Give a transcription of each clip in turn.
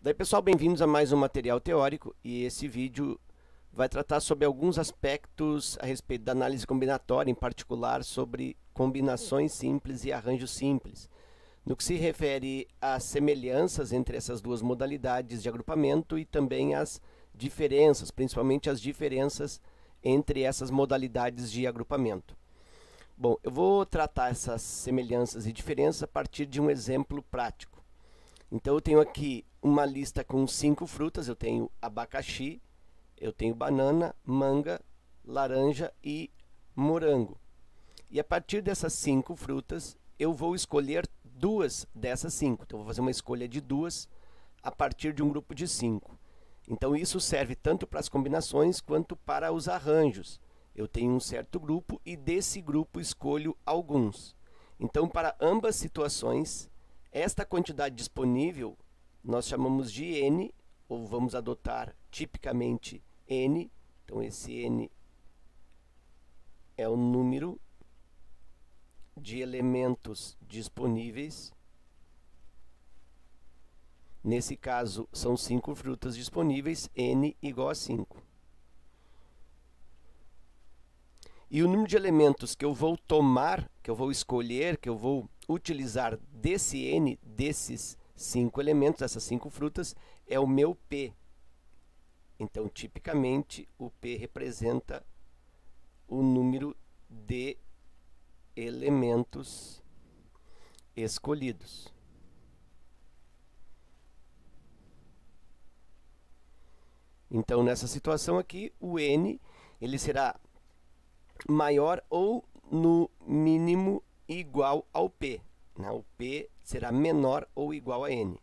Daí, pessoal, bem-vindos a mais um material teórico, e esse vídeo vai tratar sobre alguns aspectos a respeito da análise combinatória, em particular sobre combinações simples e arranjos simples, no que se refere às semelhanças entre essas duas modalidades de agrupamento e também às diferenças, principalmente as diferenças entre essas modalidades de agrupamento. Bom, eu vou tratar essas semelhanças e diferenças a partir de um exemplo prático. Então, eu tenho aqui uma lista com 5 frutas. Eu tenho abacaxi, eu tenho banana, manga, laranja e morango. E a partir dessas 5 frutas, eu vou escolher duas dessas 5. Então, eu vou fazer uma escolha de duas a partir de um grupo de 5. Então, isso serve tanto para as combinações quanto para os arranjos. Eu tenho um certo grupo e desse grupo escolho alguns. Então, para ambas situações, esta quantidade disponível nós chamamos de N, ou vamos adotar tipicamente N. Então, esse N é o número de elementos disponíveis. Nesse caso, são 5 frutas disponíveis, N igual a 5. E o número de elementos que eu vou tomar, que eu vou escolher, que eu vou utilizar desse N, desses 5 elementos, dessas 5 frutas, é o meu P. Então, tipicamente, o P representa o número de elementos escolhidos. Então, nessa situação aqui, o N ele será maior ou, no mínimo, igual ao P. O P será menor ou igual a N.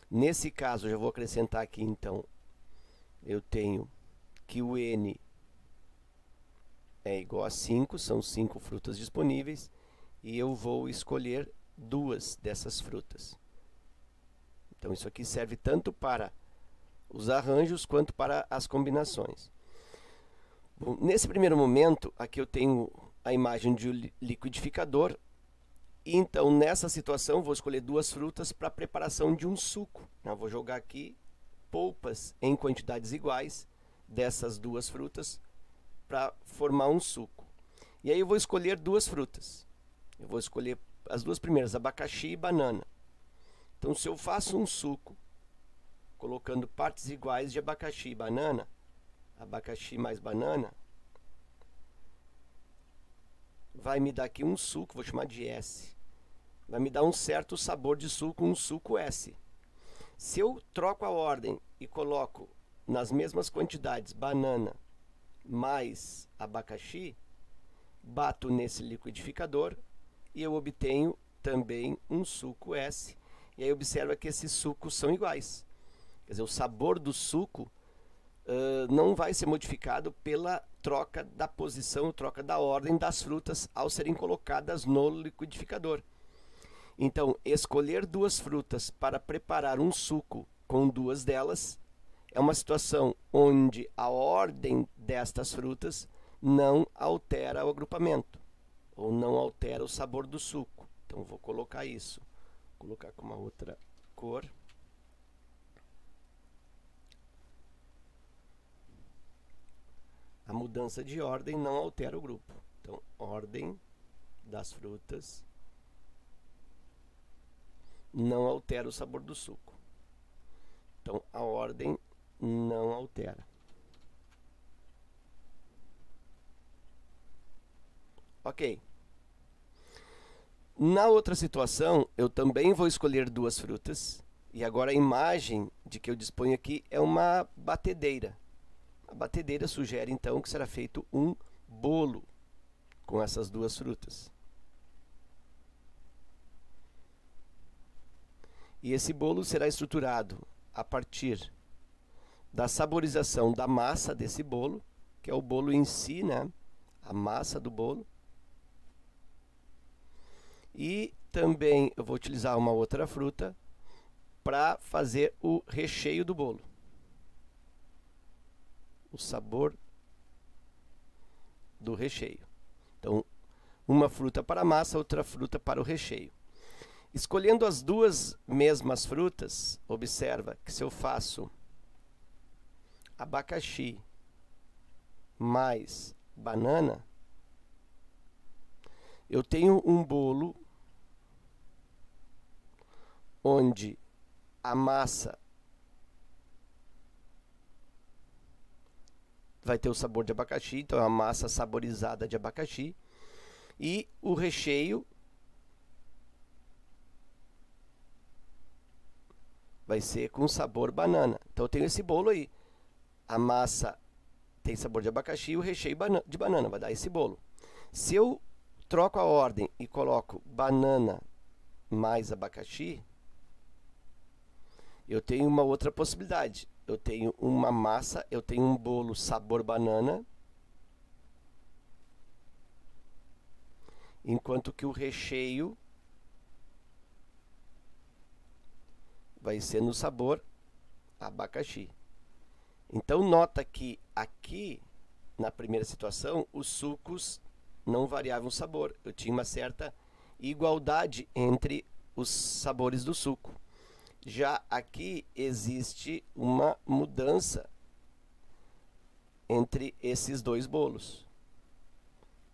Nesse caso, eu já vou acrescentar aqui, então, eu tenho que o N é igual a 5, são 5 frutas disponíveis, e eu vou escolher duas dessas frutas. Então, isso aqui serve tanto para os arranjos quanto para as combinações. Bom, nesse primeiro momento, aqui eu tenho a imagem de um liquidificador. E então, nessa situação, vou escolher duas frutas para a preparação de um suco. Eu vou jogar aqui polpas em quantidades iguais dessas duas frutas para formar um suco. E aí eu vou escolher duas frutas. Eu vou escolher as duas primeiras, abacaxi e banana. Então, se eu faço um suco colocando partes iguais de abacaxi e banana, abacaxi mais banana, vai me dar aqui um suco, vou chamar de S. Vai me dar um certo sabor de suco, um suco S. Se eu troco a ordem e coloco nas mesmas quantidades banana mais abacaxi, bato nesse liquidificador e eu obtenho também um suco S. E aí observa que esses sucos são iguais. Quer dizer, o sabor do suco não vai ser modificado pela troca da posição, troca da ordem das frutas ao serem colocadas no liquidificador. Então, escolher duas frutas para preparar um suco com duas delas é uma situação onde a ordem destas frutas não altera o agrupamento, ou não altera o sabor do suco. Então, vou colocar isso. Vou colocar com uma outra cor. A mudança de ordem não altera o grupo. Então, ordem das frutas não altera o sabor do suco. Então, a ordem não altera. Ok. Na outra situação, eu também vou escolher duas frutas. E agora a imagem de que eu disponho aqui é uma batedeira. A batedeira sugere, então, que será feito um bolo com essas duas frutas. E esse bolo será estruturado a partir da saborização da massa desse bolo, que é o bolo em si, né? A massa do bolo. E também eu vou utilizar uma outra fruta para fazer o recheio do bolo. O sabor do recheio. Então, uma fruta para a massa, outra fruta para o recheio. Escolhendo as duas mesmas frutas, observa que se eu faço abacaxi mais banana, eu tenho um bolo onde a massa vai ter o sabor de abacaxi, então é uma massa saborizada de abacaxi, e o recheio vai ser com sabor banana. Então eu tenho esse bolo aí. A massa tem sabor de abacaxi e o recheio de banana vai dar esse bolo. Se eu troco a ordem e coloco banana mais abacaxi, eu tenho uma outra possibilidade. Eu tenho uma massa, eu tenho um bolo sabor banana, enquanto que o recheio vai ser no sabor abacaxi. Então nota que aqui, na primeira situação, os sucos não variavam o sabor. Eu tinha uma certa igualdade entre os sabores do suco. Já aqui existe uma mudança entre esses dois bolos.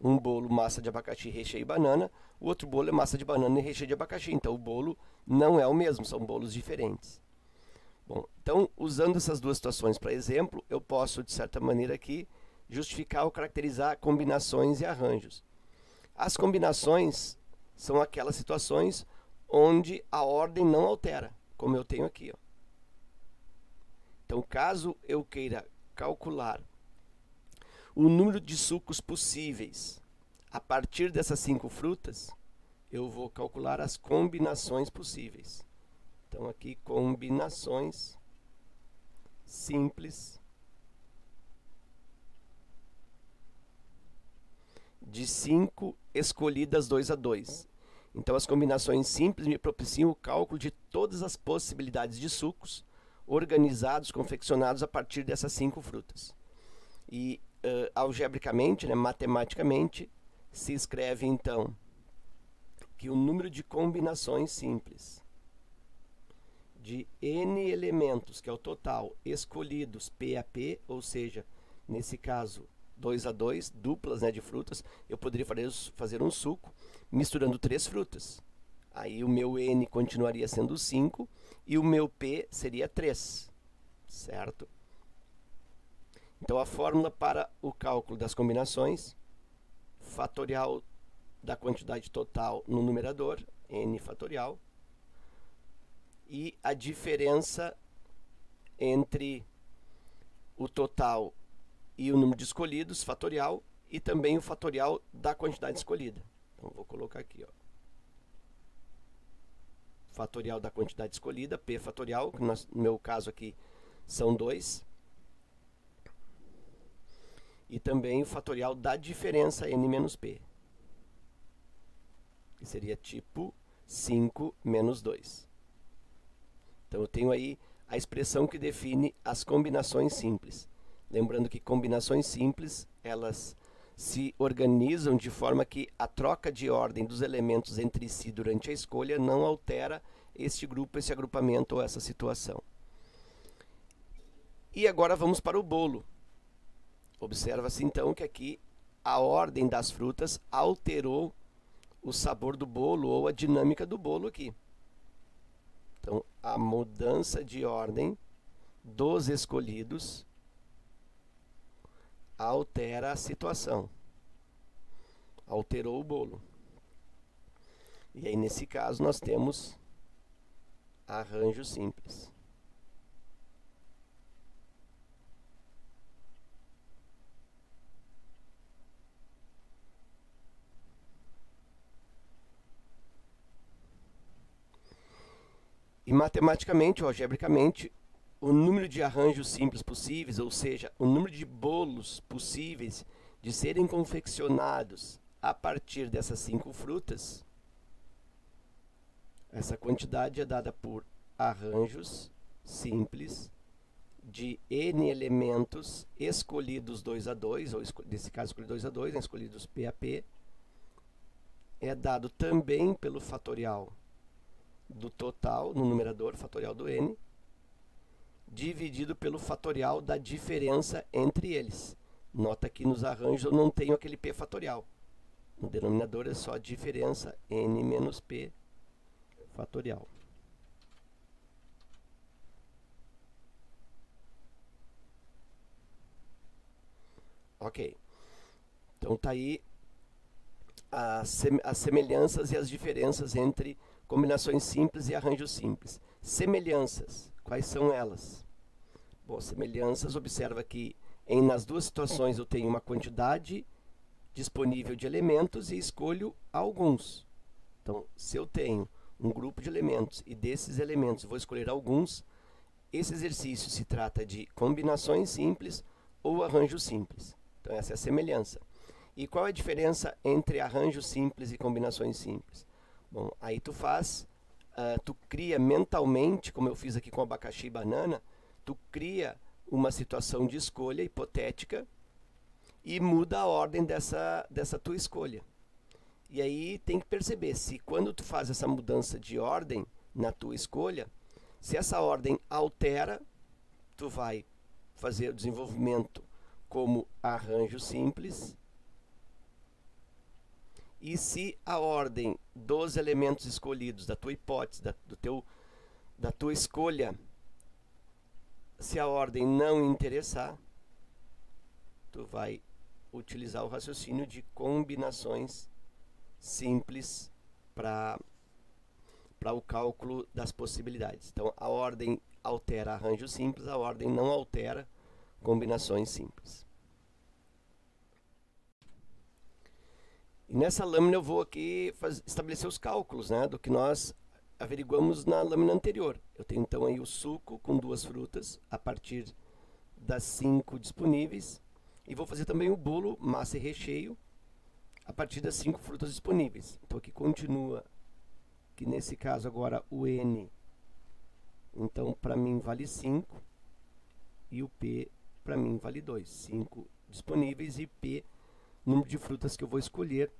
Um bolo massa de abacaxi, recheio e banana, o outro bolo é massa de banana e recheio de abacaxi. Então o bolo não é o mesmo, são bolos diferentes. Bom, então, usando essas duas situações para exemplo, eu posso, de certa maneira aqui, justificar ou caracterizar combinações e arranjos. As combinações são aquelas situações onde a ordem não altera, como eu tenho aqui. Ó. Então, caso eu queira calcular o número de sucos possíveis a partir dessas 5 frutas, eu vou calcular as combinações possíveis. Então, aqui, combinações simples de 5 escolhidas 2 a 2. Então, as combinações simples me propiciam o cálculo de todas as possibilidades de sucos organizados, confeccionados a partir dessas 5 frutas. E, algebricamente, né, matematicamente, se escreve, então, que o número de combinações simples de N elementos, que é o total, escolhidos P a P, ou seja, nesse caso 2 a 2, duplas, né, de frutas, eu poderia fazer um suco misturando 3 frutas. Aí o meu N continuaria sendo 5 e o meu P seria 3, certo? Então a fórmula para o cálculo das combinações, fatorial da quantidade total no numerador, N fatorial, e a diferença entre o total e o número de escolhidos, fatorial, e também o fatorial da quantidade escolhida. Então, vou colocar aqui, ó. Fatorial da quantidade escolhida, P fatorial, que no meu caso aqui são 2. E também o fatorial da diferença N menos P, que seria tipo 5 menos 2. Então, eu tenho aí a expressão que define as combinações simples. Lembrando que combinações simples, elas se organizam de forma que a troca de ordem dos elementos entre si durante a escolha não altera este grupo, esse agrupamento ou essa situação. E agora vamos para o bolo. Observa-se então que aqui a ordem das frutas alterou o sabor do bolo ou a dinâmica do bolo aqui. Então, a mudança de ordem dos escolhidos altera a situação, alterou o bolo. E aí, nesse caso, nós temos arranjo simples. E matematicamente, ou algebricamente, o número de arranjos simples possíveis, ou seja, o número de bolos possíveis de serem confeccionados a partir dessas 5 frutas, essa quantidade é dada por arranjos simples de N elementos escolhidos 2 a 2, ou nesse caso escolhido 2 a 2, né, escolhidos P a P, é dado também pelo fatorial do total no numerador, fatorial do n, dividido pelo fatorial da diferença entre eles. Nota que nos arranjos eu não tenho aquele p fatorial. No denominador é só a diferença n menos p fatorial. Ok. Então tá aí as semelhanças e as diferenças entre combinações simples e arranjos simples. Semelhanças, quais são elas? Bom, semelhanças, observa que nas duas situações eu tenho uma quantidade disponível de elementos e escolho alguns. Então, se eu tenho um grupo de elementos e desses elementos vou escolher alguns, esse exercício se trata de combinações simples ou arranjos simples. Então, essa é a semelhança. E qual é a diferença entre arranjos simples e combinações simples? Bom, aí tu cria mentalmente, como eu fiz aqui com abacaxi e banana, tu cria uma situação de escolha hipotética e muda a ordem dessa tua escolha. E aí tem que perceber se quando tu faz essa mudança de ordem na tua escolha, se essa ordem altera, tu vai fazer o desenvolvimento como arranjo simples. E se a ordem dos elementos escolhidos, da tua hipótese, da tua escolha, se a ordem não interessar, tu vai utilizar o raciocínio de combinações simples para o cálculo das possibilidades. Então, a ordem altera arranjo simples, a ordem não altera combinações simples. E nessa lâmina eu vou aqui estabelecer os cálculos, né, do que nós averiguamos na lâmina anterior. Eu tenho então aí o suco com 2 frutas a partir das 5 disponíveis. E vou fazer também o bolo, massa e recheio, a partir das 5 frutas disponíveis. Então aqui continua que nesse caso agora o n, então para mim vale 5, e o p para mim vale 2. 5 disponíveis e p, número de frutas que eu vou escolher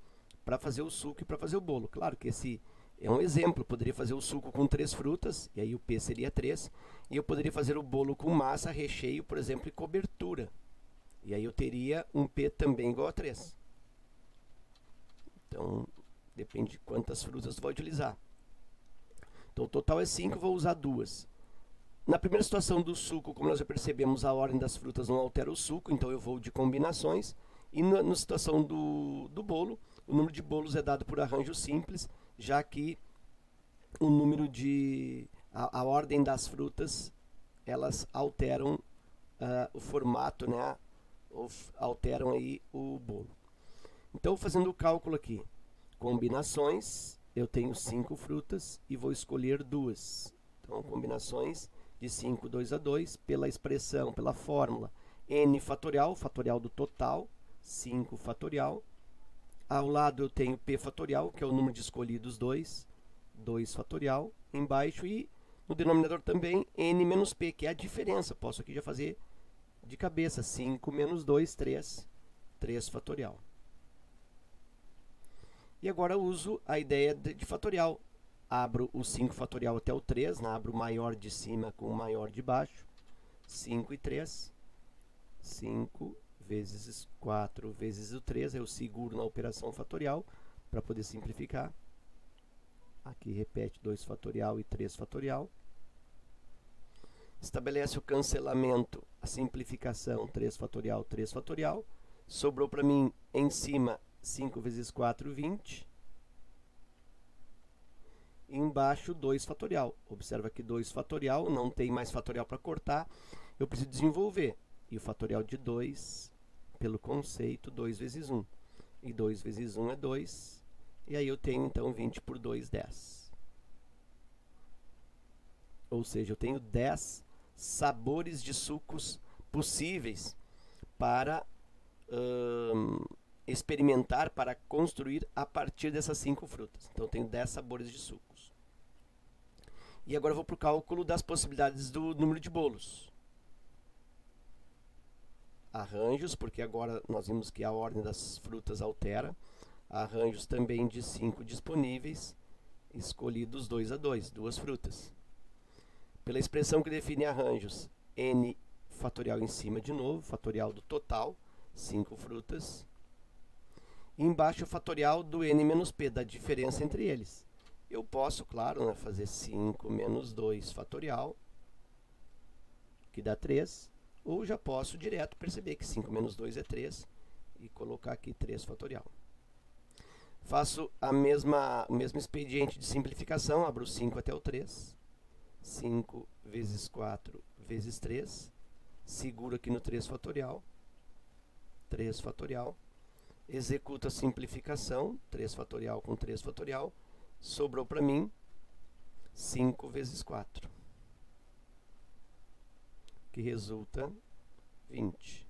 para fazer o suco e para fazer o bolo. Claro que esse é um exemplo, eu poderia fazer o suco com 3 frutas, e aí o p seria 3, e eu poderia fazer o bolo com massa, recheio, por exemplo, e cobertura. E aí eu teria um p também igual a 3. Então, depende de quantas frutas tu vai utilizar. Então, o total é 5, vou usar 2. Na primeira situação do suco, como nós já percebemos, a ordem das frutas não altera o suco, então eu vou de combinações. E na situação do bolo, o número de bolos é dado por arranjo simples, já que o número a ordem das frutas, elas alteram o formato, né? Ou alteram aí o bolo. Então, fazendo o cálculo aqui, combinações, eu tenho 5 frutas e vou escolher 2. Então, combinações de 5, 2 a 2, pela expressão, pela fórmula n fatorial, fatorial do total, 5 fatorial. Ao lado eu tenho p fatorial, que é o número de escolhidos 2, 2 fatorial, embaixo, e no denominador também n menos p, que é a diferença. Posso aqui já fazer de cabeça, 5 menos 2, 3, 3 fatorial. E agora eu uso a ideia de fatorial. Abro o 5 fatorial até o 3, né? Abro o maior de cima com o maior de baixo. 5 e 3. 5 vezes 4 vezes o 3. Eu seguro na operação fatorial para poder simplificar. Aqui repete 2 fatorial e 3 fatorial. Estabelece o cancelamento, a simplificação, 3 fatorial, 3 fatorial. Sobrou para mim em cima 5 vezes 4, 20. E embaixo 2 fatorial. Observa que 2 fatorial, não tem mais fatorial para cortar. Eu preciso desenvolver. E o fatorial de 2, pelo conceito, 2 vezes 1. E 2 vezes 1 é 2. E aí eu tenho, então, 20 por 2, 10. Ou seja, eu tenho 10 sabores de sucos possíveis para experimentar, para construir a partir dessas 5 frutas. Então, eu tenho 10 sabores de sucos. E agora eu vou para o cálculo das possibilidades do número de bolos. Arranjos, porque agora nós vimos que a ordem das frutas altera. Arranjos também de 5 disponíveis. Escolhi dos 2 a 2, duas frutas. Pela expressão que define arranjos, n fatorial em cima de novo, fatorial do total, 5 frutas. E embaixo o fatorial do n menos p, da diferença entre eles. Eu posso, claro, né, fazer 5 menos 2 fatorial, que dá 3, ou já posso direto perceber que 5 menos 2 é 3, e colocar aqui 3 fatorial. Faço o mesmo expediente de simplificação, abro 5 até o 3. 5 vezes 4 vezes 3. Seguro aqui no 3 fatorial. 3 fatorial. Executo a simplificação, 3 fatorial com 3 fatorial. Sobrou para mim 5 vezes 4, que resulta 20.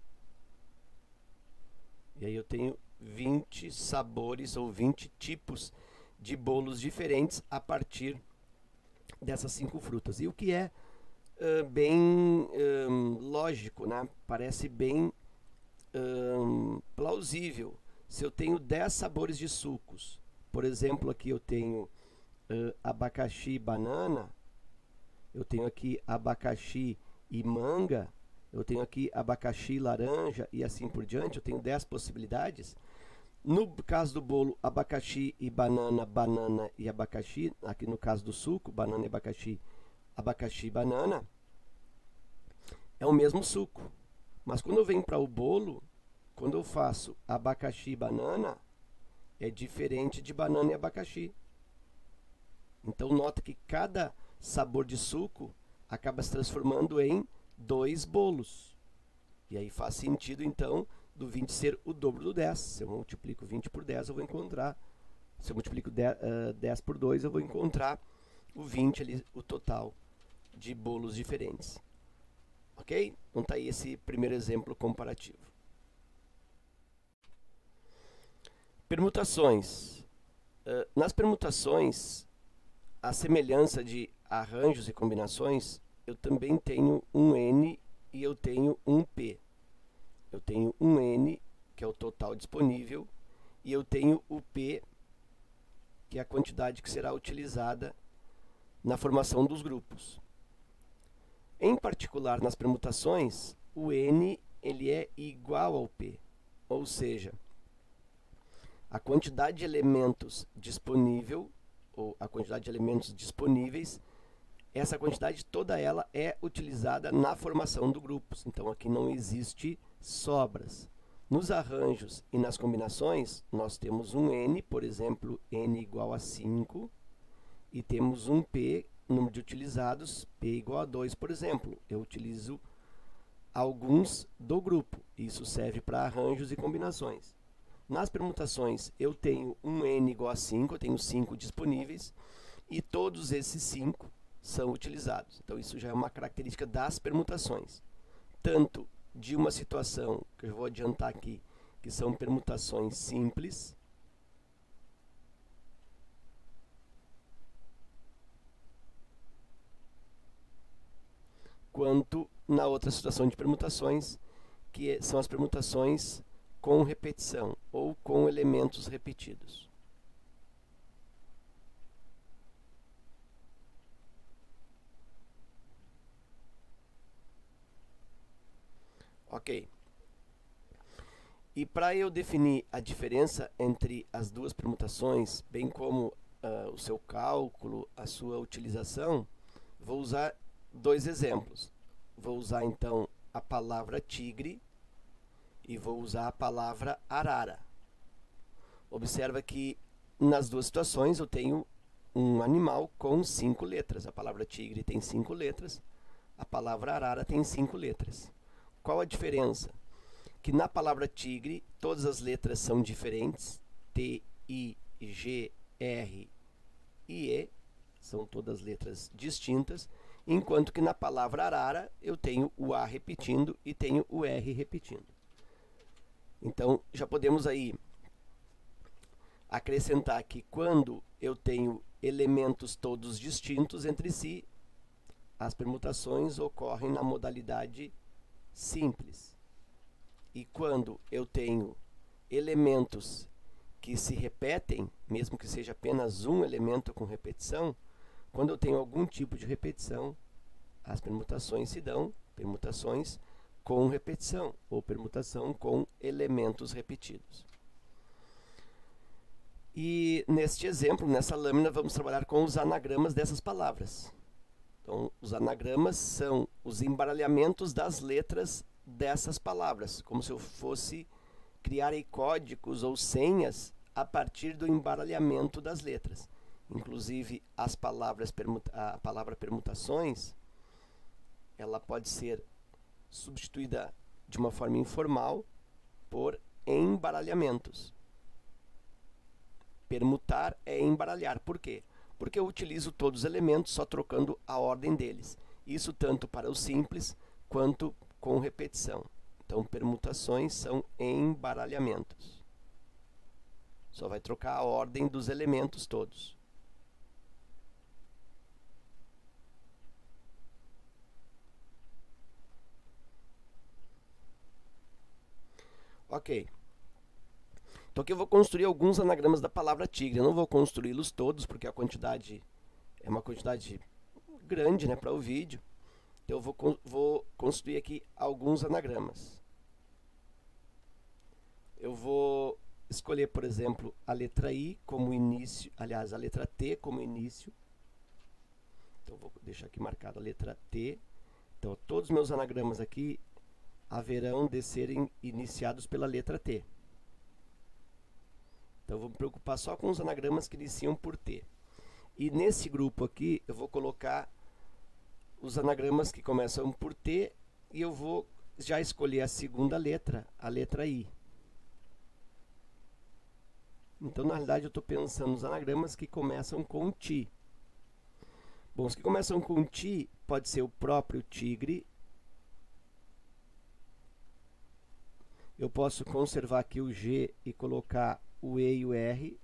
E aí eu tenho 20 sabores ou 20 tipos de bolos diferentes a partir dessas 5 frutas. E o que é bem lógico, né? Parece bem plausível. Se eu tenho 10 sabores de sucos, por exemplo, aqui eu tenho abacaxi e banana, eu tenho aqui abacaxi e manga, eu tenho aqui abacaxi e laranja e assim por diante, eu tenho 10 possibilidades. No caso do bolo, abacaxi e banana, banana e abacaxi, aqui no caso do suco, banana e abacaxi, abacaxi e banana, é o mesmo suco. Mas quando eu venho para o bolo, quando eu faço abacaxi e banana, é diferente de banana e abacaxi. Então, nota que cada sabor de suco acaba se transformando em 2 bolos. E aí faz sentido, então, do 20 ser o dobro do 10. Se eu multiplico 20 por 10, eu vou encontrar... Se eu multiplico 10 por 2, eu vou encontrar o 20 ali, o total de bolos diferentes. Ok? Então está aí esse primeiro exemplo comparativo. Permutações. Nas permutações, a semelhança de arranjos e combinações, eu também tenho um n e eu tenho um p. Eu tenho um n, que é o total disponível, e eu tenho o p, que é a quantidade que será utilizada na formação dos grupos. Em particular, nas permutações, o n ele é igual ao p, ou seja, a quantidade de elementos disponível, ou a quantidade de elementos disponíveis, essa quantidade toda ela é utilizada na formação do grupo. Então, aqui não existe sobras. Nos arranjos e nas combinações, nós temos um n, por exemplo, n igual a 5, e temos um p, número de utilizados, p igual a 2, por exemplo. Eu utilizo alguns do grupo. Isso serve para arranjos e combinações. Nas permutações, eu tenho um n igual a 5, eu tenho 5 disponíveis, e todos esses 5 são utilizados. Então, isso já é uma característica das permutações. Tanto de uma situação, que eu vou adiantar aqui, que são permutações simples, quanto na outra situação de permutações, que são as permutações com repetição ou com elementos repetidos. Ok. E para eu definir a diferença entre as duas permutações, bem como o seu cálculo, a sua utilização, vou usar 2 exemplos. Vou usar, então, a palavra tigre e vou usar a palavra arara. Observa que nas duas situações eu tenho um animal com 5 letras. A palavra tigre tem 5 letras, a palavra arara tem 5 letras. Qual a diferença? Que na palavra tigre todas as letras são diferentes, T, I, G, R e E, são todas letras distintas, enquanto que na palavra arara eu tenho o A repetindo e tenho o R repetindo. Então, já podemos aí acrescentar que quando eu tenho elementos todos distintos entre si, as permutações ocorrem na modalidade simples. E quando eu tenho elementos que se repetem, mesmo que seja apenas um elemento com repetição, quando eu tenho algum tipo de repetição, as permutações se dão permutações com repetição, ou permutação com elementos repetidos. E neste exemplo, nessa lâmina, vamos trabalhar com os anagramas dessas palavras. Então, os anagramas são os embaralhamentos das letras dessas palavras, como se eu fosse criar aí códigos ou senhas a partir do embaralhamento das letras. Inclusive, a palavra permutações, ela pode ser substituída de uma forma informal por embaralhamentos. Permutar é embaralhar. Por quê? Porque eu utilizo todos os elementos só trocando a ordem deles. Isso tanto para o simples quanto com repetição. Então, permutações são embaralhamentos. Só vai trocar a ordem dos elementos todos. Ok. Então aqui eu vou construir alguns anagramas da palavra tigre. Eu não vou construí-los todos, porque a quantidade é uma quantidade grande, né, para o vídeo. Então eu vou construir aqui alguns anagramas. Eu vou escolher, por exemplo, a letra I como início, aliás, a letra T como início. Então vou deixar aqui marcado a letra T. Então todos os meus anagramas aqui haverão de serem iniciados pela letra T. Então, eu vou me preocupar só com os anagramas que iniciam por T. E nesse grupo aqui, eu vou colocar os anagramas que começam por T e eu vou já escolher a segunda letra, a letra I. Então, na realidade, eu estou pensando nos anagramas que começam com Ti. Bom, os que começam com Ti pode ser o próprio tigre. Eu posso conservar aqui o G e colocar o E e o R,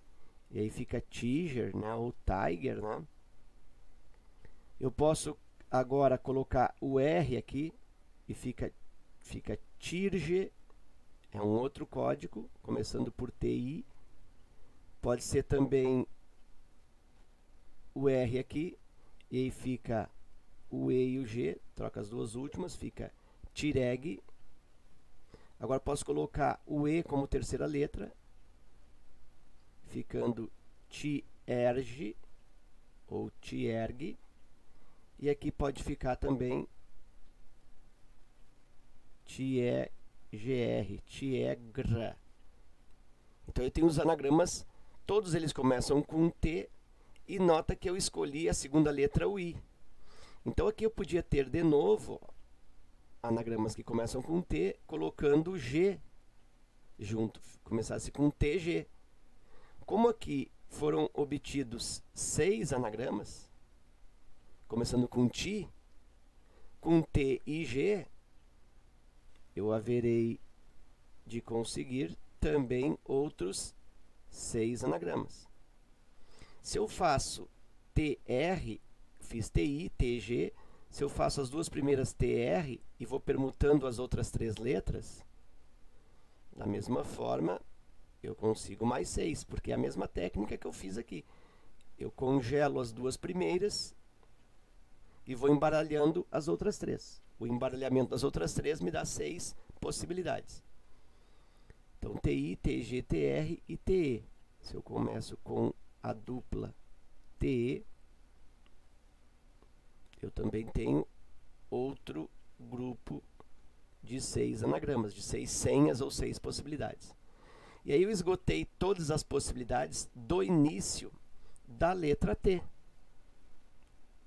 e aí fica tiger, né, ou tiger, né? Eu posso agora colocar o R aqui e fica tirge, é um outro código, começando por TI. Pode ser também o R aqui, e aí fica o E e o G, troca as duas últimas, fica tireg. Agora posso colocar o E como terceira letra, ficando tierg ou tierg, e aqui pode ficar também tiegr, tiegra. Então eu tenho os anagramas, todos eles começam com T, e nota que eu escolhi a segunda letra, o I. Então aqui eu podia ter de novo anagramas que começam com T, colocando G junto, começasse com TG. Como aqui foram obtidos 6 anagramas, começando com Ti, com T e G, eu haverei de conseguir também outros 6 anagramas. Se eu faço TR, fiz TI, TG, se eu faço as duas primeiras TR e vou permutando as outras 3 letras, da mesma forma, eu consigo mais 6, porque é a mesma técnica que eu fiz aqui. Eu congelo as duas primeiras e vou embaralhando as outras 3. O embaralhamento das outras 3 me dá 6 possibilidades. Então, TI, TG, TR e TE. Se eu começo com a dupla TE, eu também tenho outro grupo de 6 anagramas, de 6 senhas ou 6 possibilidades. E aí eu esgotei todas as possibilidades do início da letra T.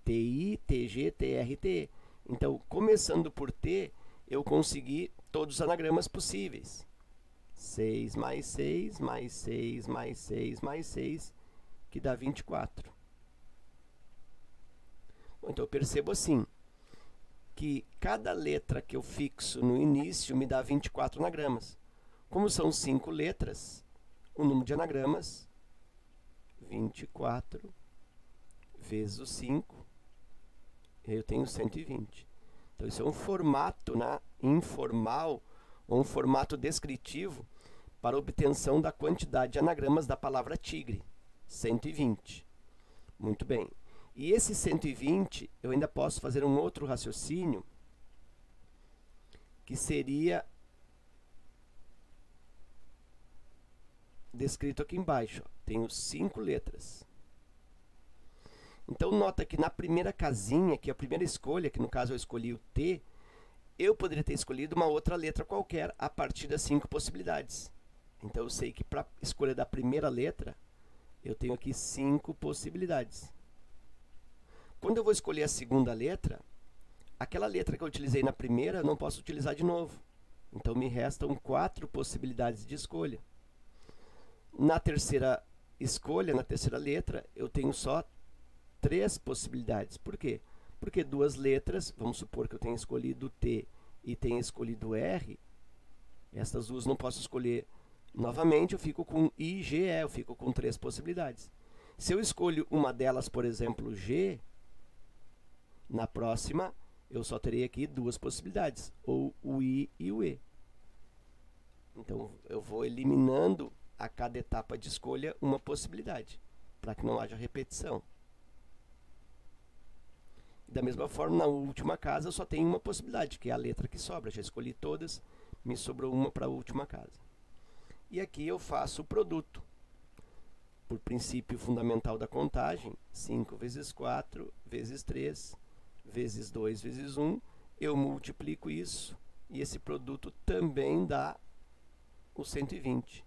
TI, TG, TR, TE. Então, começando por T, eu consegui todos os anagramas possíveis. 6 mais 6, mais 6, mais 6, mais 6, que dá 24. Bom, então, eu percebo assim, que cada letra que eu fixo no início me dá 24 anagramas. Como são 5 letras, o número de anagramas, 24 vezes o 5, eu tenho 120. Então, isso é um formato, né, informal, ou um formato descritivo, para obtenção da quantidade de anagramas da palavra tigre, 120. Muito bem. E esse 120, eu ainda posso fazer um outro raciocínio, que seria descrito aqui embaixo. Tenho 5 letras. Então, nota que na primeira casinha, que é a primeira escolha, que no caso eu escolhi o T, eu poderia ter escolhido uma outra letra qualquer a partir das 5 possibilidades. Então, eu sei que para a escolha da primeira letra, eu tenho aqui 5 possibilidades. Quando eu vou escolher a segunda letra, aquela letra que eu utilizei na primeira, eu não posso utilizar de novo. Então, me restam 4 possibilidades de escolha. Na terceira escolha, na terceira letra, eu tenho só 3 possibilidades. Por quê? Porque 2 letras, vamos supor que eu tenha escolhido T e tenha escolhido R, essas duas não posso escolher novamente, eu fico com I, G, E, eu fico com 3 possibilidades. Se eu escolho uma delas, por exemplo, G, na próxima eu só terei aqui 2 possibilidades, ou o I e o E. Então, eu vou eliminando a cada etapa de escolha uma possibilidade, para que não haja repetição. Da mesma forma, na última casa, eu só tenho uma possibilidade, que é a letra que sobra. Já escolhi todas, me sobrou uma para a última casa. E aqui eu faço o produto. Por princípio fundamental da contagem, 5 vezes 4, vezes 3, vezes 2, vezes 1, eu multiplico isso, e esse produto também dá o 120.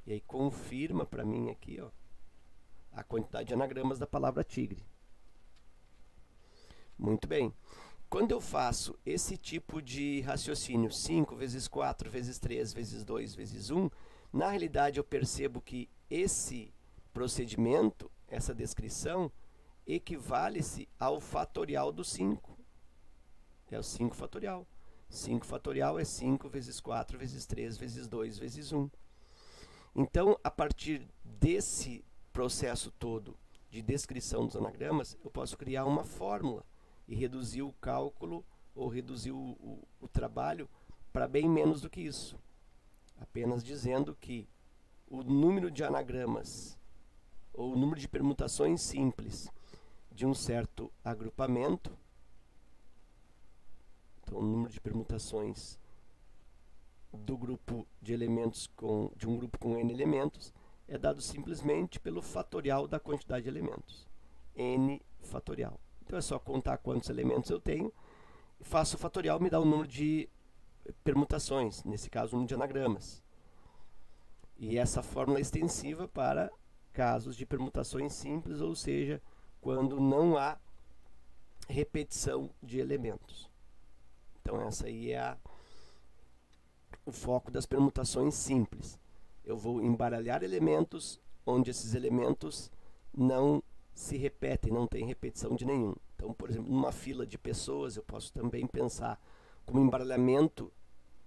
E aí confirma para mim aqui, ó, a quantidade de anagramas da palavra tigre. Muito bem. Quando eu faço esse tipo de raciocínio, 5 vezes 4 vezes 3 vezes 2 vezes 1, na realidade eu percebo que esse procedimento, essa descrição, equivale-se ao fatorial do 5. É o 5 fatorial. 5 fatorial é 5 vezes 4 vezes 3 vezes 2 vezes 1. Então, a partir desse processo todo de descrição dos anagramas, eu posso criar uma fórmula e reduzir o cálculo ou reduzir o trabalho para bem menos do que isso. Apenas dizendo que o número de anagramas ou o número de permutações simples de um certo agrupamento, então o número de permutações do grupo de elementos de um grupo com n elementos é dado simplesmente pelo fatorial da quantidade de elementos, n fatorial. Então é só contar quantos elementos eu tenho, faço o fatorial, me dá o número de permutações, nesse caso o número de anagramas. E essa fórmula é extensiva para casos de permutações simples, ou seja, quando não há repetição de elementos. Então essa aí é o foco das permutações simples. Eu vou embaralhar elementos onde esses elementos não se repetem, não tem repetição de nenhum. Então, por exemplo, numa fila de pessoas, eu posso também pensar como embaralhamento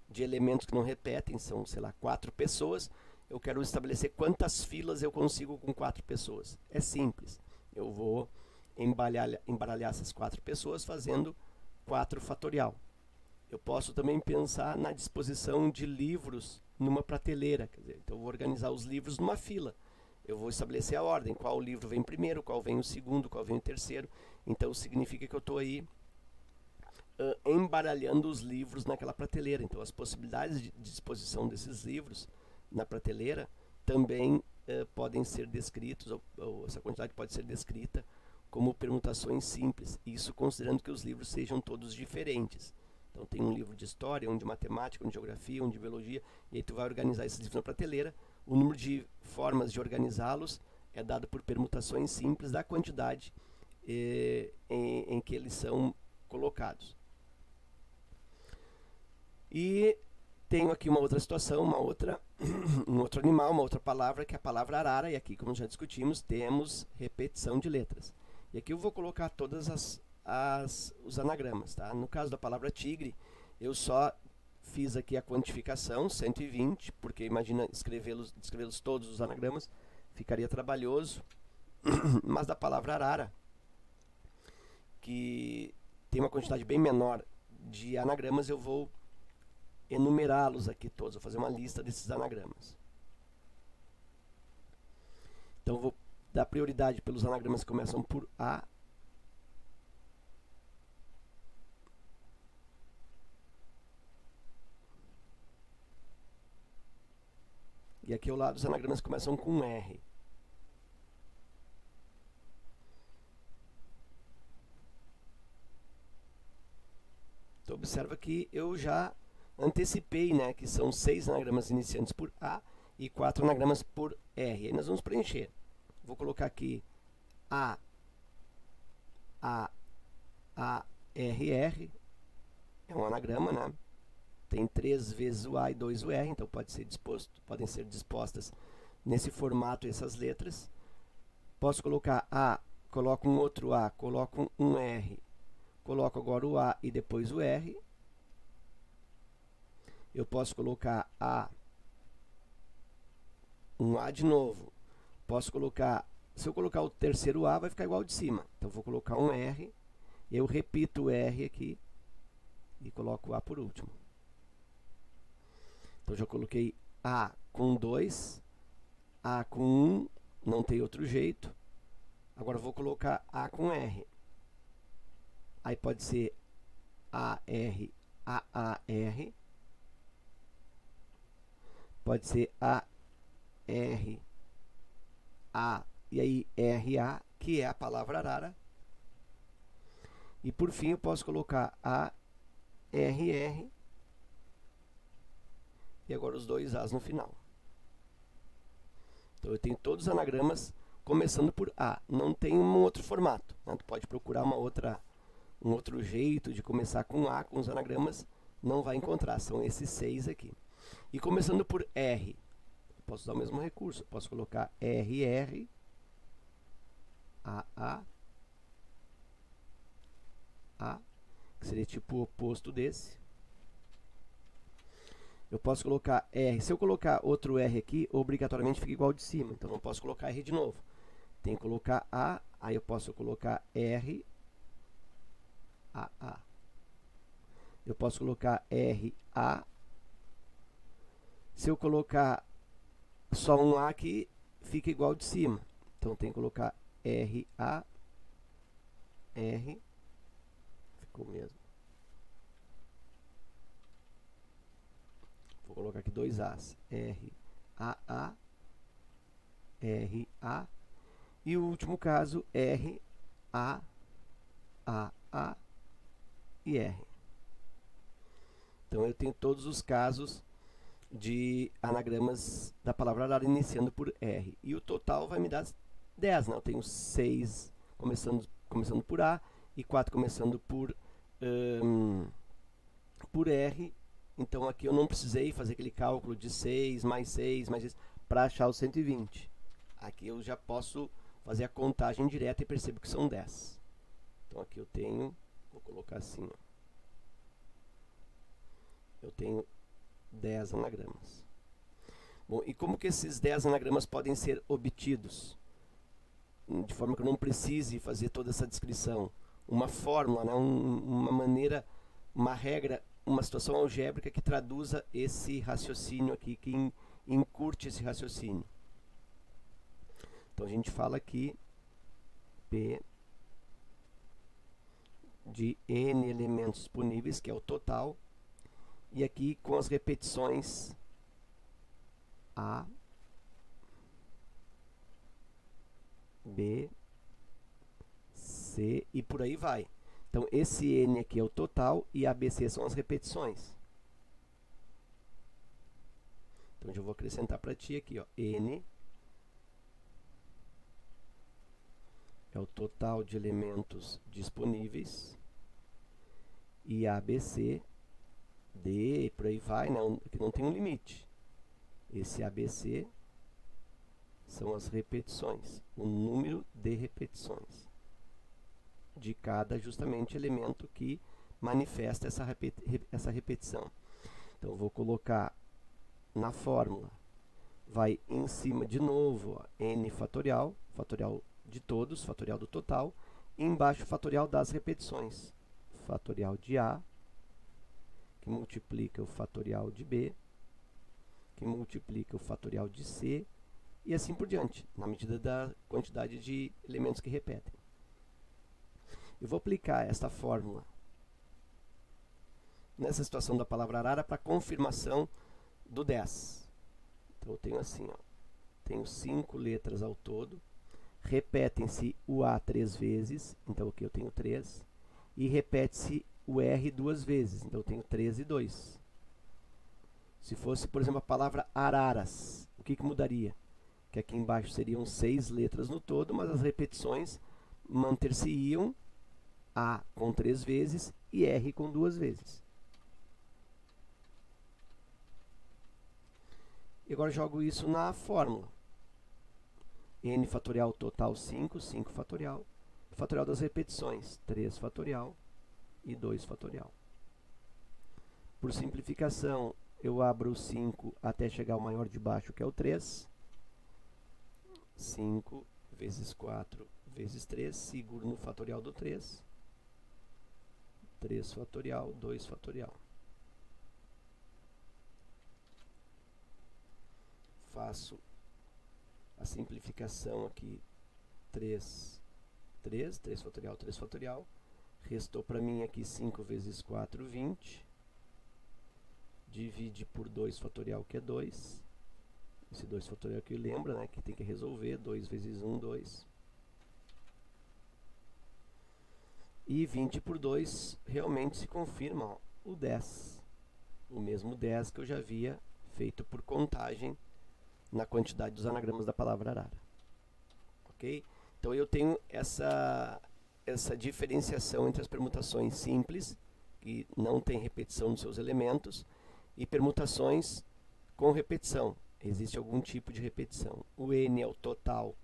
de elementos que não repetem, são, sei lá, 4 pessoas, eu quero estabelecer quantas filas eu consigo com 4 pessoas. É simples, eu vou embaralhar essas 4 pessoas fazendo 4 fatorial. Eu posso também pensar na disposição de livros numa prateleira, quer dizer, então eu vou organizar os livros numa fila. Eu vou estabelecer a ordem, qual livro vem primeiro, qual vem o segundo, qual vem o terceiro. Então, significa que eu estou aí embaralhando os livros naquela prateleira. Então, as possibilidades de disposição desses livros na prateleira também podem ser descritos, ou essa quantidade pode ser descrita como permutações simples. Isso considerando que os livros sejam todos diferentes. Então, tem um livro de história, um de matemática, um de geografia, um de biologia, e aí tu vai organizar esses livros na prateleira. O número de formas de organizá-los é dado por permutações simples da quantidade em que eles são colocados. E tenho aqui uma outra situação, um outro animal, uma outra palavra, que é a palavra arara, e aqui, como já discutimos, temos repetição de letras. E aqui eu vou colocar todas os anagramas, tá? No caso da palavra tigre, eu só fiz aqui a quantificação, 120, porque imagina descrevê-los todos os anagramas, ficaria trabalhoso. Mas da palavra arara, que tem uma quantidade bem menor de anagramas, eu vou enumerá-los aqui todos, vou fazer uma lista desses anagramas. dar prioridade pelos anagramas que começam por A. E aqui ao lado os anagramas começam com R. Então observa que eu já antecipei, né, que são 6 anagramas iniciantes por A e 4 anagramas por R. Aí nós vamos preencher. Vou colocar aqui A, R, R. É um anagrama, né? Tem 3 vezes o A e 2 o R, então podem ser dispostas nesse formato essas letras. Posso colocar A, coloco um outro A, coloco um R, coloco agora o A e depois o R. Eu posso colocar um A de novo. Posso colocar, se eu colocar o terceiro A, vai ficar igual ao de cima. Então, vou colocar um R, eu repito o R aqui e coloco o A por último. Então, já coloquei A com 2, A com 1, não tem outro jeito. Agora, vou colocar A com R. Aí pode ser AR, AAR. Pode ser AR, A, e aí RA, que é a palavra arara. E por fim, eu posso colocar ARR. E agora os 2 As no final. Então, eu tenho todos os anagramas começando por A. Não tem um outro formato, né? Tu pode procurar um outro jeito de começar com A, com os anagramas, não vai encontrar. São esses 6 aqui. E começando por R, eu posso usar o mesmo recurso. Eu posso colocar RR, AA, A, que seria tipo o oposto desse. Eu posso colocar R. Se eu colocar outro R aqui, obrigatoriamente fica igual ao de cima. Então, não posso colocar R de novo. Tem que colocar A, aí eu posso colocar R, AA. Eu posso colocar R, A. Se eu colocar só um A aqui, fica igual ao de cima. Então, tem que colocar R, A, R. Ficou mesmo. Vou colocar aqui 2 As. R, A, R, A. E o último caso, R, A e R. Então, eu tenho todos os casos de anagramas da palavra arara iniciando por R. E o total vai me dar 10, né? Eu tenho 6 começando por A e 4 começando por R. Então, aqui eu não precisei fazer aquele cálculo de 6 mais 6 mais 6 para achar os 120. Aqui eu já posso fazer a contagem direta e percebo que são 10. Então, aqui eu tenho, vou colocar assim, ó. Eu tenho 10 anagramas. Bom, e como que esses 10 anagramas podem ser obtidos? De forma que eu não precise fazer toda essa descrição. Uma fórmula, né? Uma maneira, uma regra, uma situação algébrica que traduza esse raciocínio aqui, que encurte esse raciocínio. Então, a gente fala aqui P de N elementos disponíveis, que é o total, e aqui com as repetições A, B, C e por aí vai. Então, esse N aqui é o total e ABC são as repetições. Então, eu vou acrescentar para ti aqui, ó, N é o total de elementos disponíveis e ABC, D, e por aí vai, né? Aqui não tem um limite. Esse ABC são as repetições, o número de repetições de cada, justamente, elemento que manifesta essa repetição. Então, eu vou colocar na fórmula, vai em cima de novo, ó, N fatorial, fatorial de todos, fatorial do total, e embaixo fatorial das repetições, fatorial de A, que multiplica o fatorial de B, que multiplica o fatorial de C, e assim por diante, na medida da quantidade de elementos que repetem. Eu vou aplicar esta fórmula nessa situação da palavra arara para confirmação do 10. Então eu tenho assim, ó, tenho 5 letras ao todo, repetem-se o A 3 vezes, então aqui eu tenho 3, e repete-se o R 2 vezes, então eu tenho 3 e 2. Se fosse, por exemplo, a palavra araras, o que mudaria? Que aqui embaixo seriam 6 letras no todo, mas as repetições manter-se-iam A com 3 vezes e R com 2 vezes. E agora jogo isso na fórmula. N fatorial total 5, 5 fatorial. Fatorial das repetições, 3 fatorial e 2 fatorial. Por simplificação, eu abro o 5 até chegar ao maior de baixo, que é o 3. 5 vezes 4 vezes 3, seguro no fatorial do 3. 3 fatorial, 2 fatorial. Faço a simplificação aqui, 3 fatorial, 3 fatorial. Restou para mim aqui 5 vezes 4, 20. Divide por 2 fatorial, que é 2. Esse 2 fatorial que lembra, né, que tem que resolver. 2 vezes 1, 2. E 20 por 2 realmente se confirma, ó, o 10. O mesmo 10 que eu já havia feito por contagem na quantidade dos anagramas da palavra arara. Ok? Então eu tenho essa diferenciação entre as permutações simples, que não tem repetição nos seus elementos, e permutações com repetição. Existe algum tipo de repetição. O N é o total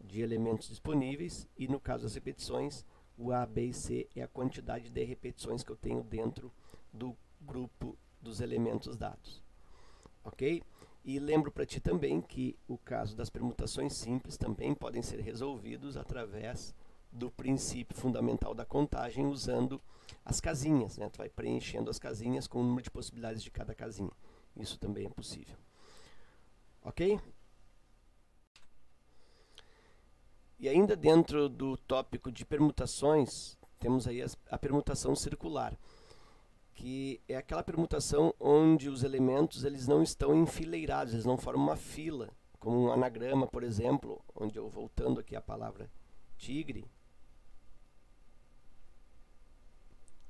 de elementos disponíveis, e no caso das repetições, o A, B e C é a quantidade de repetições que eu tenho dentro do grupo dos elementos dados. Ok? E lembro para ti também que o caso das permutações simples também podem ser resolvidos através do princípio fundamental da contagem, usando as casinhas, né? Tu vai preenchendo as casinhas com o número de possibilidades de cada casinha. Isso também é possível. Ok? E ainda dentro do tópico de permutações, temos aí a permutação circular, que é aquela permutação onde os elementos eles não estão enfileirados, eles não formam uma fila, como um anagrama, por exemplo, onde eu, voltando aqui à palavra tigre,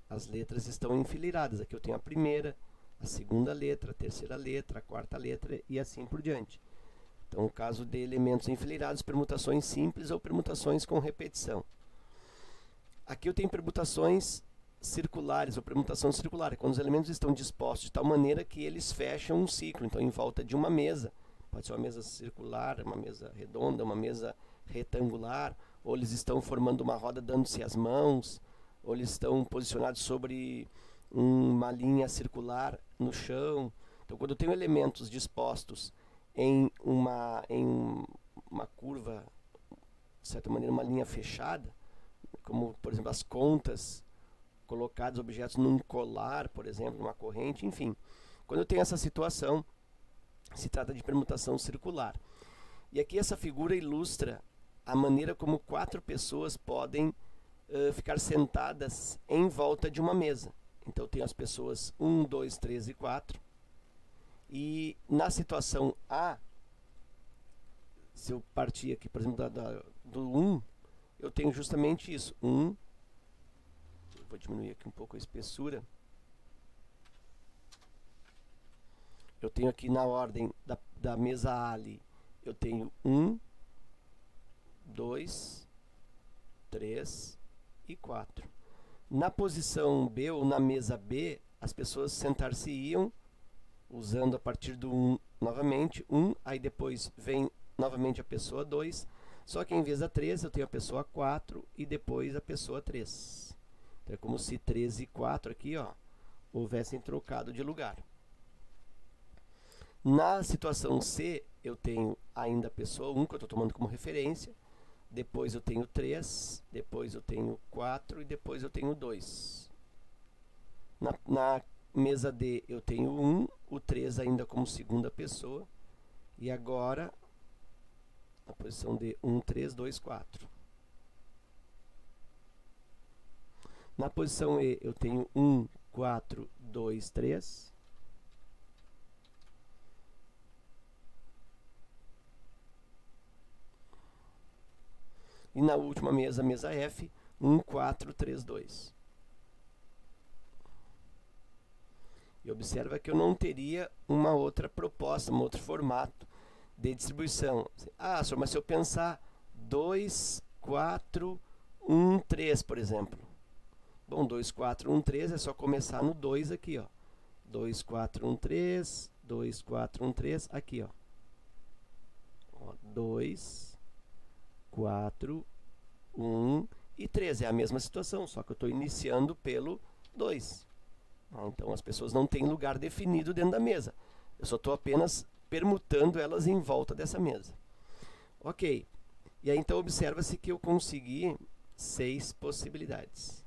as letras estão enfileiradas. Aqui eu tenho a primeira, a segunda letra, a terceira letra, a quarta letra e assim por diante. Então, no caso de elementos enfileirados, permutações simples ou permutações com repetição. Aqui eu tenho permutações circulares, ou permutação circular, quando os elementos estão dispostos de tal maneira que eles fecham um ciclo, então em volta de uma mesa. Pode ser uma mesa circular, uma mesa redonda, uma mesa retangular, ou eles estão formando uma roda dando-se as mãos, ou eles estão posicionados sobre uma linha circular no chão. Então, quando eu tenho elementos dispostos em uma curva, de certa maneira, uma linha fechada, como, por exemplo, as contas colocados objetos num colar, por exemplo, numa corrente, enfim. Quando eu tenho essa situação, se trata de permutação circular. E aqui essa figura ilustra a maneira como 4 pessoas podem ficar sentadas em volta de uma mesa. Então eu tenho as pessoas 1, 2, 3 e 4. E na situação A, se eu partir aqui, por exemplo, do 1, eu tenho justamente isso. 1, vou diminuir aqui um pouco a espessura. Eu tenho aqui na ordem da mesa A ali, eu tenho 1, 2, 3 e 4. Na posição B, ou na mesa B, as pessoas sentar-se-iam, usando a partir do 1 novamente, 1, aí depois vem novamente a pessoa 2, só que em vez da 3 eu tenho a pessoa 4 e depois a pessoa 3. Então é como se 3 e 4 aqui, ó, houvessem trocado de lugar. Na situação C, eu tenho ainda a pessoa 1, que eu estou tomando como referência, depois eu tenho 3, depois eu tenho 4 e depois eu tenho 2. Na mesa D eu tenho 1, o 3 ainda como segunda pessoa, e agora posição D, 1, 3, 2, 4. Na posição E, eu tenho 1, 4, 2, 3. E na última mesa, mesa F, 1, 4, 3, 2. E observa que eu não teria uma outra proposta, um outro formato de distribuição. Ah, senhor, mas se eu pensar 2, 4, 1, 3, por exemplo. Bom, 2, 4, 1, 3 é só começar no 2 aqui, ó. 2, 4, 1, 3, 2, 4, 1, 3, aqui, ó. 2, 4, 1 e 3. É a mesma situação, só que eu estou iniciando pelo 2. Então, as pessoas não têm lugar definido dentro da mesa. Eu só estou apenas permutando elas em volta dessa mesa. Ok. E aí, então, observa-se que eu consegui 6 possibilidades.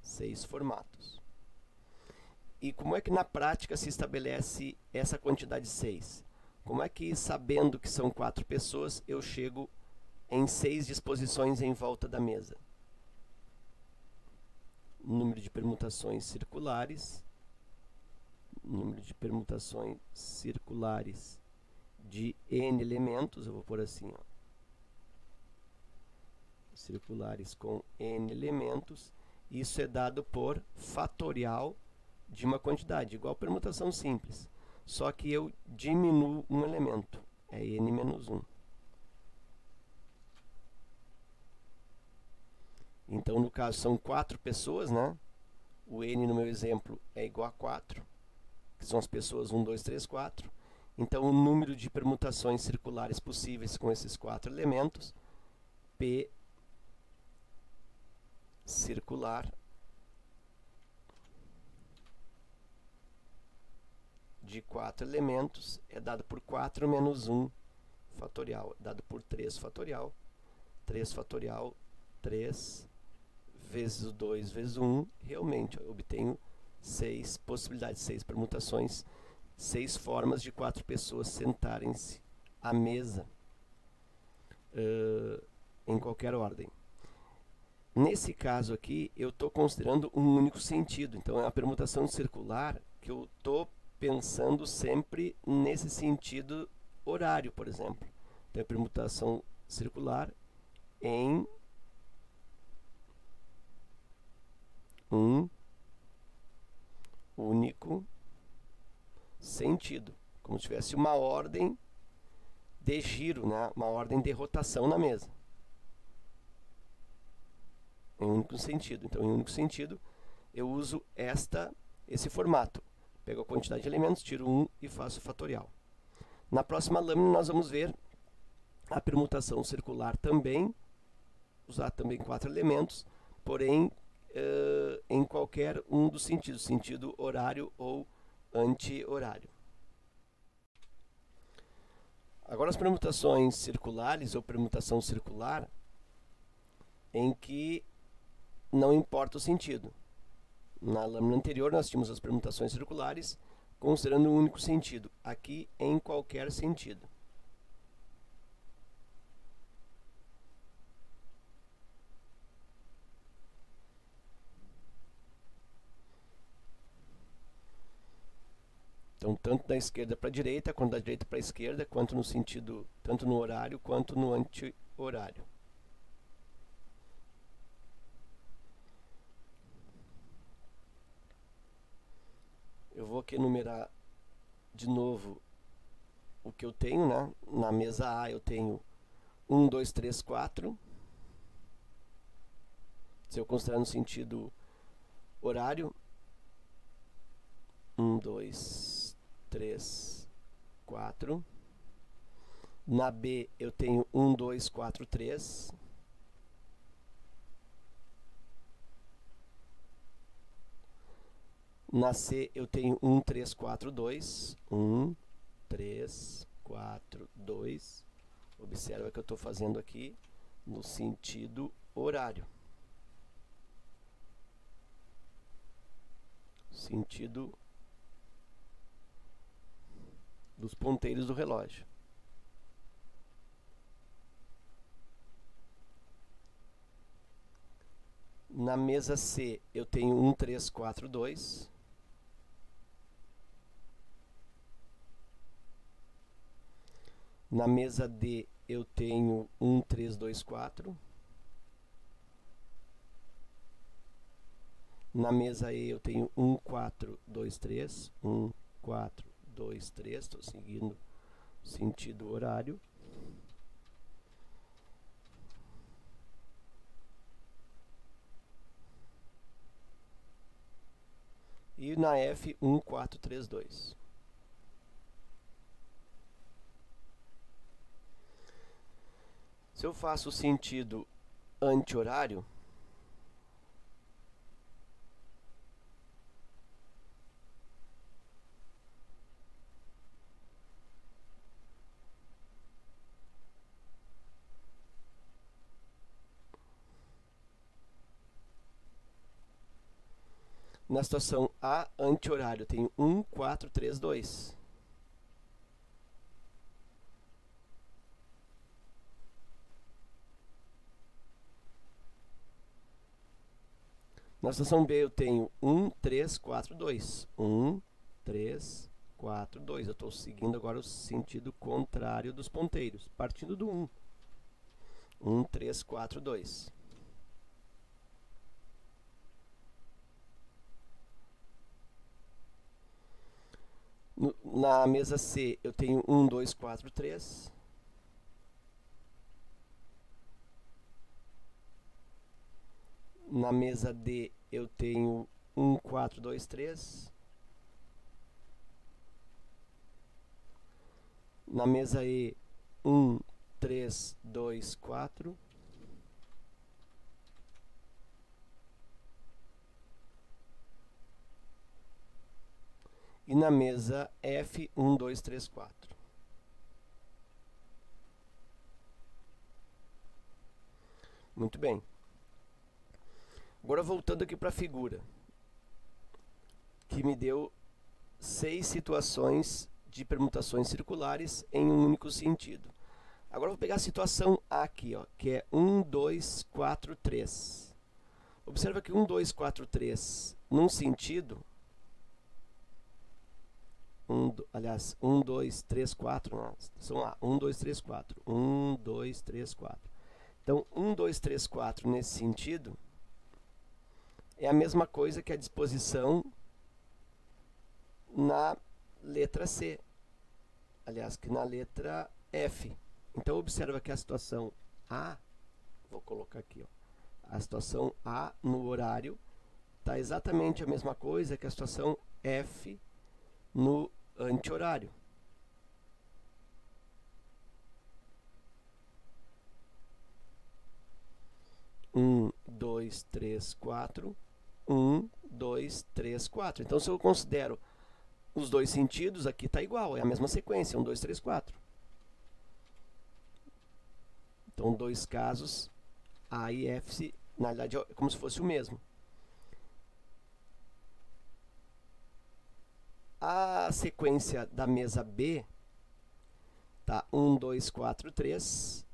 6 formatos. E como é que na prática se estabelece essa quantidade 6? Como é que, sabendo que são 4 pessoas, eu chego em 6 disposições em volta da mesa? Número de permutações circulares. Número de permutações circulares de n elementos. Eu vou pôr assim, ó. Circulares com n elementos. Isso é dado por fatorial de uma quantidade, igual permutação simples. Só que eu diminuo um elemento, é n menos 1. Então, no caso, são 4 pessoas, né? O n no meu exemplo é igual a 4, que são as pessoas 1, 2, 3, 4. Então, o número de permutações circulares possíveis com esses 4 elementos, P circular de 4 elementos é dado por 4 menos 1 fatorial, dado por 3 fatorial. 3 fatorial, 3 vezes o 2 vezes o 1, realmente eu obtenho 6 possibilidades, 6 permutações, 6 formas de 4 pessoas sentarem-se à mesa em qualquer ordem. Nesse caso aqui, eu estou considerando um único sentido, então é uma permutação circular que eu estou pensando sempre nesse sentido horário, por exemplo. Então, é permutação circular em um único sentido, como se tivesse uma ordem de giro, né? Uma ordem de rotação na mesa. Em um único sentido. Então, em um único sentido, eu uso esse formato. Pego a quantidade de elementos, tiro 1 e faço fatorial. Na próxima lâmina, nós vamos ver a permutação circular também, usar também 4 elementos, porém, em qualquer um dos sentidos, sentido horário ou anti-horário. Agora as permutações circulares ou permutação circular em que não importa o sentido. Na lâmina anterior nós tínhamos as permutações circulares considerando um único sentido, aqui em qualquer sentido. Então, tanto da esquerda para a direita, quanto da direita para a esquerda, quanto no sentido, tanto no horário quanto no anti-horário. Eu vou aqui enumerar de novo o que eu tenho, né? Na mesa A eu tenho 1, 2, 3, 4. Se eu considerar no sentido horário, 1, 2, 3, 4. Na B eu tenho 1, 2, 4, 3. Na C eu tenho 1, 3, 4, 2. 1, 3, 4, 2. Observa que eu estou fazendo aqui no sentido horário. Sentido dos ponteiros do relógio. Na mesa C eu tenho 1, 3, 4, 2. Na mesa D eu tenho 1, 3, 2, 4. Na mesa E eu tenho 1, 4, 2, 3. 1, 4, 2, 3. Estou seguindo o sentido horário. E na F, 1, 4, 3, 2. Se eu faço o sentido anti-horário, na situação A, anti-horário, eu tenho 1, 4, 3, 2. Na situação B eu tenho 1, 3, 4, 2. 1, 3, 4, 2. Eu estou seguindo agora o sentido contrário dos ponteiros, partindo do 1. 1, 3, 4, 2. Na mesa C eu tenho 1, 2, 4, 3. Na mesa D eu tenho 1, 4, 2, 3. Na mesa E, 1, 3, 2, 4. E na mesa F, 1, 2, 3, 4. Muito bem. Agora voltando aqui para a figura, que me deu 6 situações de permutações circulares em um único sentido. Agora eu vou pegar a situação A aqui, ó, que é 1, 2, 4, 3. Observa que 1, 2, 4, 3, num sentido, aliás, 1, 2, 3, 4, não, são lá, 1, 2, 3, 4, 1, 2, 3, 4. Então, 1, 2, 3, 4 nesse sentido é a mesma coisa que a disposição na letra C, aliás, que na letra F. Então, observa que a situação A, vou colocar aqui, ó, a situação A no horário está exatamente a mesma coisa que a situação F no anti-horário. Um, dois, três, quatro. 1, 2, 3, 4. Então, se eu considero os dois sentidos, aqui está igual, é a mesma sequência, 1, 2, 3, 4. Então, dois casos, A e F, na realidade, é como se fosse o mesmo. A sequência da mesa B tá 1, 2, 4, 3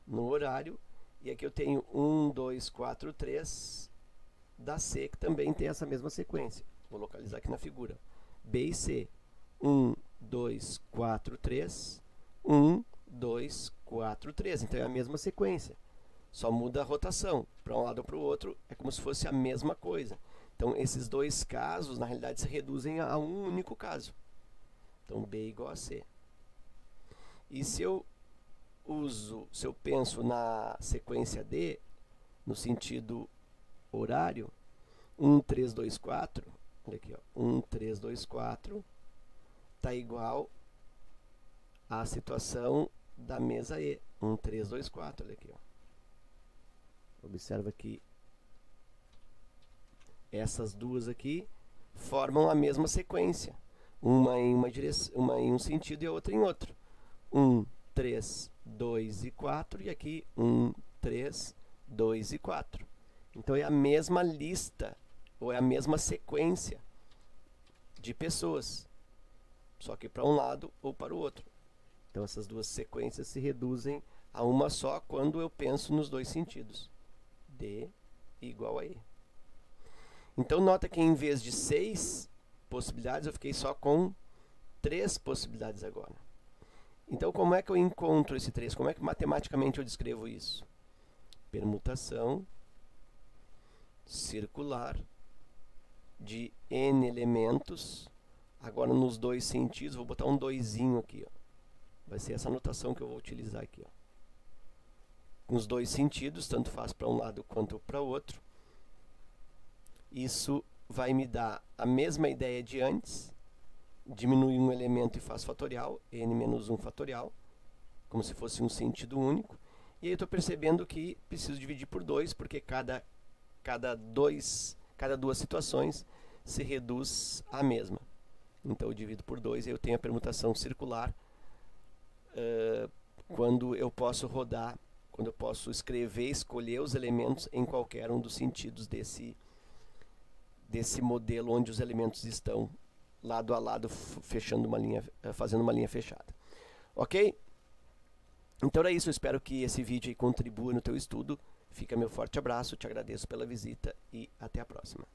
no horário. E aqui eu tenho 1, 2, 4, 3 da C, que também tem essa mesma sequência. Vou localizar aqui na figura. B e C. 1, 2, 4, 3. 1, 2, 4, 3. Então é a mesma sequência. Só muda a rotação. Para um lado ou para o outro, é como se fosse a mesma coisa. Então, esses dois casos, na realidade, se reduzem a um único caso. Então, B igual a C. E se eu penso na sequência D, no sentido horário, 1, 3, 2, 4, olha aqui, ó, 1, 3, 2, 4, está igual à situação da mesa E, 1, 3, 2, 4, olha aqui, ó. Observa que essas duas aqui formam a mesma sequência, uma em uma direção, uma em um sentido e a outra em outro. 1, 3, 2 e 4, e aqui 1, 3, 2 e 4. Então é a mesma lista, ou é a mesma sequência de pessoas, só que para um lado ou para o outro. Então essas duas sequências se reduzem a uma só quando eu penso nos dois sentidos. D igual a E. Então nota que em vez de 6 possibilidades, eu fiquei só com 3 possibilidades agora. Então como é que eu encontro esse 3? Como é que matematicamente eu descrevo isso? Permutação circular de n elementos, agora nos dois sentidos, vou botar um doisinho aqui, ó. Vai ser essa notação que eu vou utilizar aqui, ó. Com os dois sentidos, tanto faz para um lado quanto para o outro. Isso vai me dar a mesma ideia de antes, diminui um elemento e faz fatorial, n menos 1 fatorial, como se fosse um sentido único. E aí eu estou percebendo que preciso dividir por 2, porque cada duas situações se reduz à mesma. Então eu divido por 2 e eu tenho a permutação circular quando eu posso rodar, quando eu posso escolher os elementos em qualquer um dos sentidos desse modelo onde os elementos estão lado a lado, fechando uma linha, fazendo uma linha fechada. Ok? Então é isso, eu espero que esse vídeo aí contribua no teu estudo. Fica meu forte abraço, te agradeço pela visita e até a próxima.